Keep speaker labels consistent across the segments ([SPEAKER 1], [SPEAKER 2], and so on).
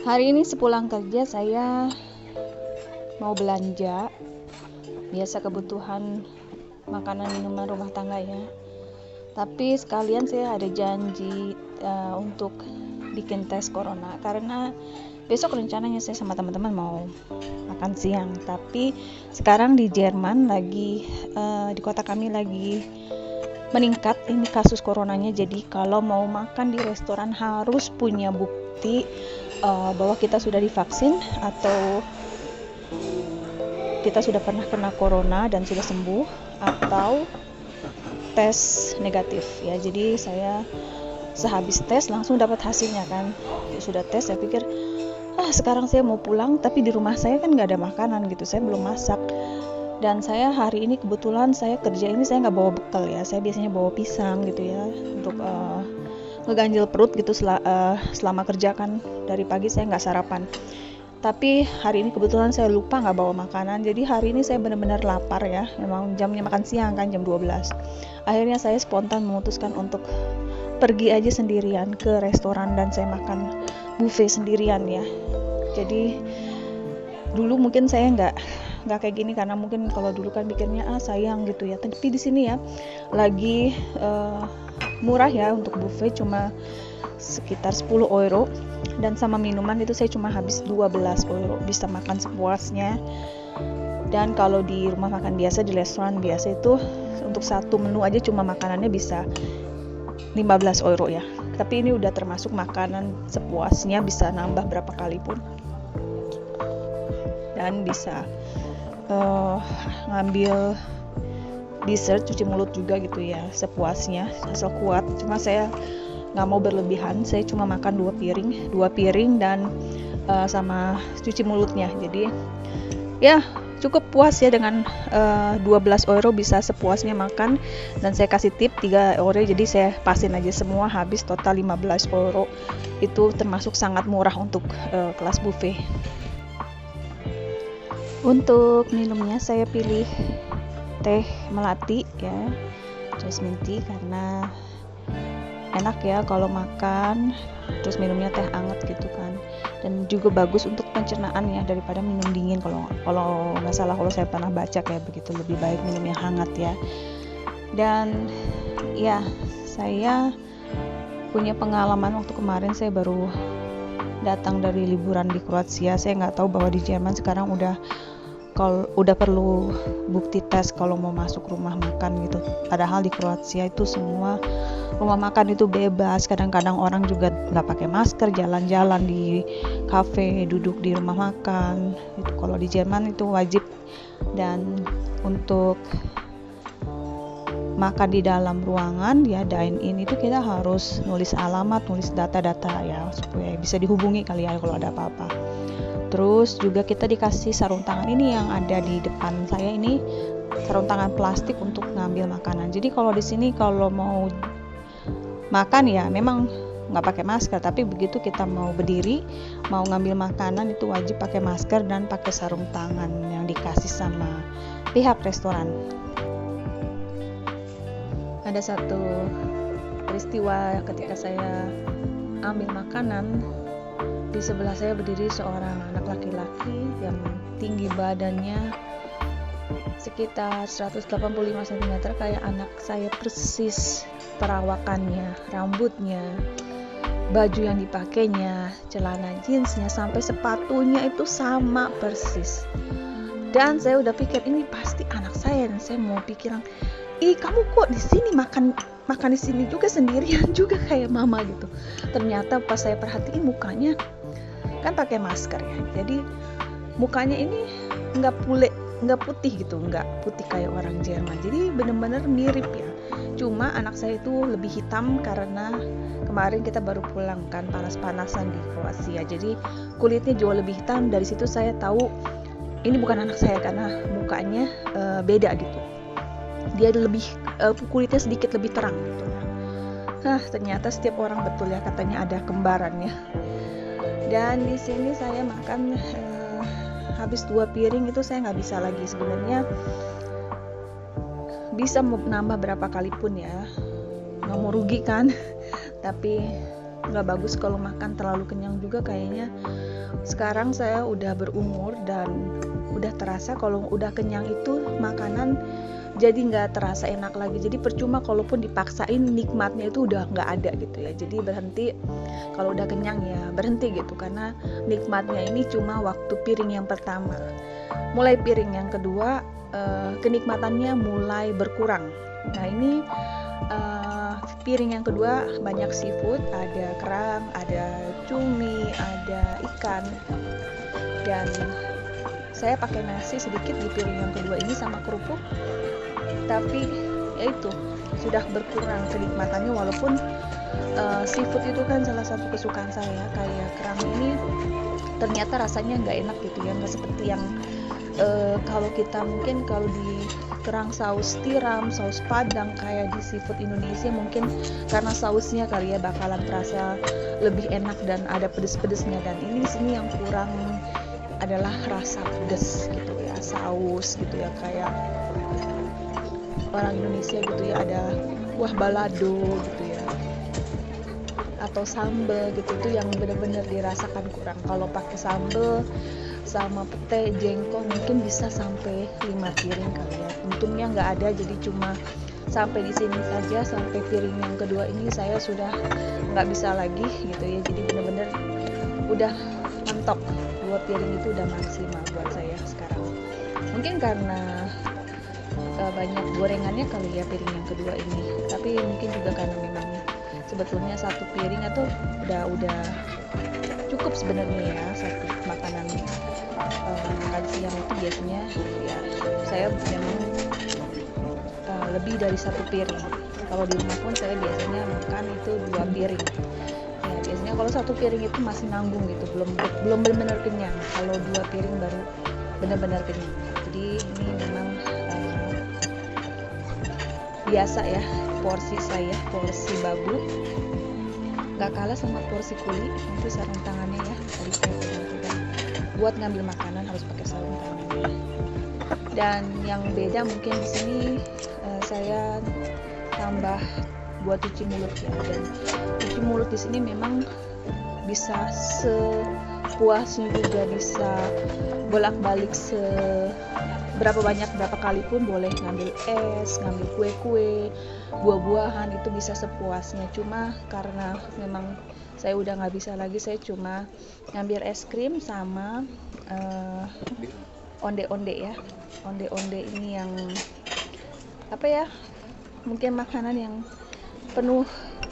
[SPEAKER 1] Hari ini sepulang kerja saya mau belanja, biasa kebutuhan makanan minuman rumah tangga ya. Tapi sekalian saya ada janji untuk bikin tes corona karena besok rencananya saya sama teman-teman mau makan siang. Tapi sekarang di Jerman lagi di kota kami lagi meningkat ini kasus coronanya. Jadi kalau mau makan di restoran harus punya bukti bahwa kita sudah divaksin atau kita sudah pernah kena corona dan sudah sembuh atau tes negatif ya. Jadi saya sehabis tes langsung dapat hasilnya kan. Sudah tes, saya pikir sekarang saya mau pulang, tapi di rumah saya kan nggak ada makanan gitu, saya belum masak. Dan saya hari ini kebetulan saya kerja ini saya nggak bawa bekal ya, saya biasanya bawa pisang gitu ya untuk ngeganjel perut gitu selama kerja kan. Dari pagi saya nggak sarapan, tapi hari ini kebetulan saya lupa nggak bawa makanan. Jadi hari ini saya benar-benar lapar ya, memang jamnya makan siang kan, jam 12. Akhirnya saya spontan memutuskan untuk pergi aja sendirian ke restoran dan saya makan buffet sendirian ya. Jadi dulu mungkin saya nggak kayak gini, karena mungkin kalau dulu kan mikirnya sayang gitu ya. Tapi di sini ya lagi murah ya untuk buffet, cuma sekitar 10 euro, dan sama minuman itu saya cuma habis 12 euro, bisa makan sepuasnya. Dan kalau di rumah makan biasa, di restoran biasa itu untuk satu menu aja cuma makanannya bisa 15 euro ya. Tapi ini udah termasuk makanan sepuasnya, bisa nambah berapa kali pun, dan bisa ngambil dessert, cuci mulut juga gitu ya, sepuasnya asal kuat. Cuma saya nggak mau berlebihan, saya cuma makan 2 piring dan sama cuci mulutnya. Jadi ya cukup puas ya dengan 12 euro bisa sepuasnya makan, dan saya kasih tip 3 euro, jadi saya pasin aja semua, habis total 15 euro. Itu termasuk sangat murah untuk kelas buffet. Untuk minumnya saya pilih teh melati ya, jasmine tea, karena enak ya kalau makan terus minumnya teh hangat gitu kan, dan juga bagus untuk pencernaan ya daripada minum dingin. Kalau nggak salah, kalau saya pernah baca kayak begitu, lebih baik minum yang hangat ya. Dan ya, saya punya pengalaman waktu kemarin saya baru datang dari liburan di Kroasia. Saya nggak tahu bahwa di Jerman sekarang udah perlu bukti tes kalau mau masuk rumah makan gitu. Padahal di Kroasia itu semua rumah makan itu bebas. Kadang-kadang orang juga nggak pakai masker, jalan-jalan di kafe, duduk di rumah makan. Itu kalau di Jerman itu wajib. Dan untuk makan di dalam ruangan ya, dine in, itu kita harus nulis alamat, nulis data-data ya, supaya bisa dihubungi kali ya kalau ada apa-apa. Terus juga kita dikasih sarung tangan, ini yang ada di depan saya ini, sarung tangan plastik untuk ngambil makanan. Jadi kalau di sini kalau mau makan ya memang nggak pakai masker, tapi begitu kita mau berdiri, mau ngambil makanan itu wajib pakai masker dan pakai sarung tangan yang dikasih sama pihak restoran. Ada satu peristiwa ketika saya ambil makanan, di sebelah saya berdiri seorang anak laki-laki yang tinggi badannya sekitar 185 cm, kayak anak saya persis. Perawakannya, rambutnya, baju yang dipakainya, celana jeansnya, sampai sepatunya itu sama persis. Dan saya udah pikir ini pasti anak saya, dan saya mau pikiran, kamu kok di sini makan di sini juga sendirian juga kayak mama gitu. Ternyata pas saya perhatiin mukanya kan pakai masker ya, jadi mukanya ini nggak putih gitu, nggak putih kayak orang Jerman, jadi benar-benar mirip ya. Cuma anak saya itu lebih hitam karena kemarin kita baru pulang kan, panas-panasan di Kroasia, jadi kulitnya jauh lebih hitam. Dari situ saya tahu ini bukan anak saya karena mukanya beda gitu, dia lebih kulitnya sedikit lebih terang gitu. Ternyata setiap orang betul ya, katanya ada kembarannya. Dan di sini saya makan habis 2 piring itu saya nggak bisa lagi. Sebenarnya bisa nambah berapa kali pun ya, nggak mau rugi kan. Tapi nggak bagus kalau makan terlalu kenyang juga. Kayaknya sekarang saya udah berumur dan udah terasa kalau udah kenyang itu makanan jadi nggak terasa enak lagi. Jadi percuma kalaupun dipaksain, nikmatnya itu udah nggak ada gitu ya. Jadi berhenti kalau udah kenyang, ya berhenti gitu, karena nikmatnya ini cuma waktu piring yang pertama. Mulai piring yang kedua kenikmatannya mulai berkurang. Nah ini piring yang kedua banyak seafood, ada kerang, ada cumi, ada ikan, dan saya pakai nasi sedikit di piring yang kedua ini sama kerupuk. Tapi ya itu sudah berkurang kenikmatannya, walaupun seafood itu kan salah satu kesukaan saya. Kayak kerang ini ternyata rasanya nggak enak gitu ya, nggak seperti yang kalau kita mungkin kalau di kerang saus tiram, saus padang kayak di seafood Indonesia, mungkin karena sausnya kali ya bakalan terasa lebih enak dan ada pedes-pedesnya. Dan ini di sini yang kurang adalah rasa pedes gitu ya, saus gitu ya, kayak orang Indonesia gitu ya, ada kuah balado gitu ya, atau sambal gitu, itu yang benar-benar dirasakan kurang. Kalau pakai sambal sama pete jengkol mungkin bisa sampai 5 piring kali ya. Untungnya nggak ada, jadi cuma sampai di sini saja. Sampai piring yang kedua ini saya sudah nggak bisa lagi gitu ya. Jadi benar-benar udah mentok, 2 piring itu udah maksimal buat saya sekarang. Mungkin karena banyak gorengannya kali ya piring yang kedua ini, tapi mungkin juga karena memang sebetulnya 1 piring atau udah cukup sebenarnya ya. Satu makanan makan siang itu biasanya ya saya memang lebih dari 1 piring. Kalau di rumah pun saya biasanya makan itu 2 piring ya. Biasanya kalau 1 piring itu masih nanggung gitu, belum benar-benar kenyang. Kalau 2 piring baru benar-benar kenyang. Jadi ini memang biasa ya porsi saya, porsi babu gak kalah sama porsi kuli. Itu sarung tangannya ya, tadi saya pegang-pegang. Buat ngambil makanan harus pakai sarung tangannya. Dan yang beda mungkin di sini saya tambah buat cuci mulut ya. Dan cuci mulut di sini memang bisa sepuasnya juga, bisa bolak-balik berapa kali pun boleh, ngambil es, ngambil kue-kue, buah-buahan, itu bisa sepuasnya. Cuma karena memang saya udah nggak bisa lagi, saya cuma ngambil es krim sama onde-onde ya. Onde-onde ini yang apa ya, mungkin makanan yang penuh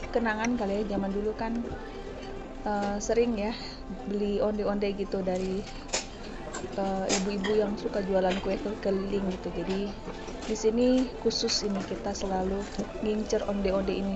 [SPEAKER 1] kenangan kali ya. Zaman dulu kan sering ya beli onde-onde gitu dari ibu-ibu yang suka jualan kue keliling gitu. Jadi di sini khusus ini kita selalu ngincer onde-onde ini.